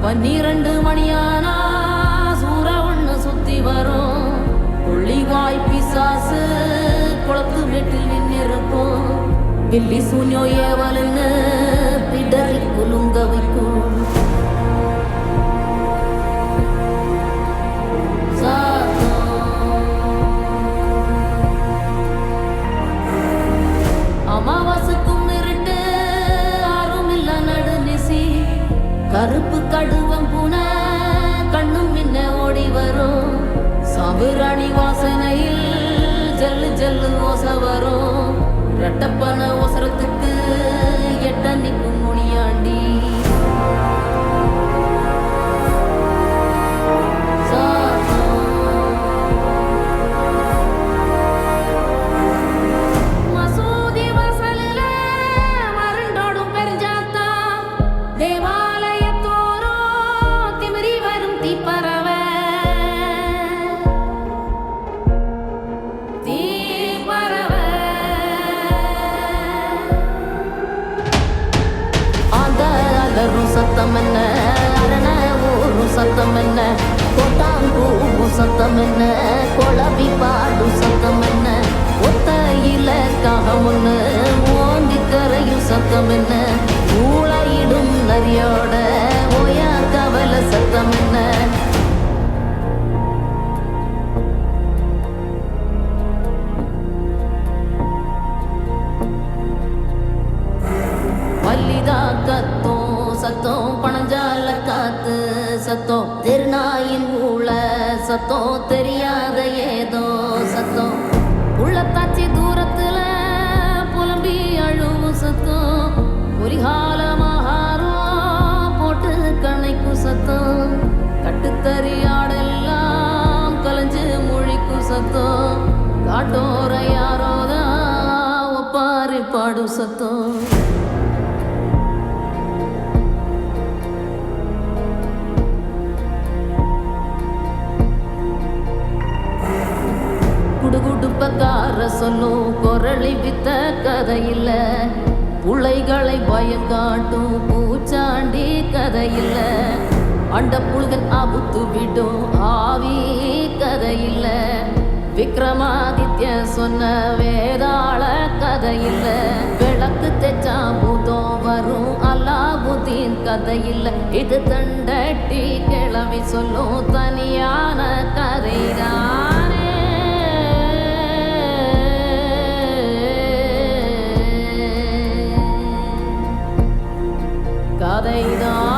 12 மணியானா சூற ஒண்ணு சுத்தி வரும். புள்ளிவாய் பிசாசு குளத்து வீட்டில் நின்னிருக்கும். பில்லி சூன்யோ ஏவலுன்னு பிடரி குலுங்க வைக்கும். அமாவாசைக்கும் இருட்டு ஆறும் இல்ல நடுநிசி. கருப்பு கடுவம் பூனை கண்ணும் மின்ன ஓடி வரும். சாம்புராணி வாசனையில் ஜல்லு ஜல்லு ஓசை வரும். ரெட்டப்பன ஒசரத்துக்கு எட்ட நிற்கும் முனியாண்டி. மசூதி வாசலில மருண்டோடும் பெருஞ்சாத்தா. தேவாலயத்தோறும் திமிரி வரும் தீப்பறவை. சத்தம் என்ன அரண ஊரும் சத்தம் என்ன கொட்டாங்கூவும் சத்தம் என்ன கொளவி பாடும் சத்தம் என்ன ஒத்தையில காகமுன்னு ஓந்தி கரையும் சத்தம் என்ன ஊழையிடும் நரியோட ஓயா கவல சத்தம் என்ன வல்லிதா கத்தோம் சத்தம் பணஞ்சால காத்து சத்தம் திருநாயின் ஊழ சத்தம் தெரியாத ஏதோ சத்தம் உள்ளத்தாச்சி தூரத்துல புலம்பி அழுவும் சத்தம் பொறிகாலமாகாரம் போட்டு கணைக்கும் சத்தம் கட்டுத்தறியாடெல்லாம் கலைஞ்சு முழிக்கும் சத்தம் காட்டோர யாரோதான் ஒப்பாரி பாடும் சத்தம் குடுகுடுப்பக்கார சொல்லும் குரளி வித்த கதையில்ல புள்ளைகளை பயம் காட்டும் பூச்சாண்டி கதையில்ல அண்ட புல்கன் அபுத்து விடும் ஆவி கதையில்ல விக்ரமாதித்ய சொன்ன வேதாள கதையில்ல விளக்கு தெச்சா பூதம் வரும் அல்லாவுதீன் கதையில்ல இது தண்டட்டி கிளவி சொல்லும் தனியான கதைதானே கதைதான்.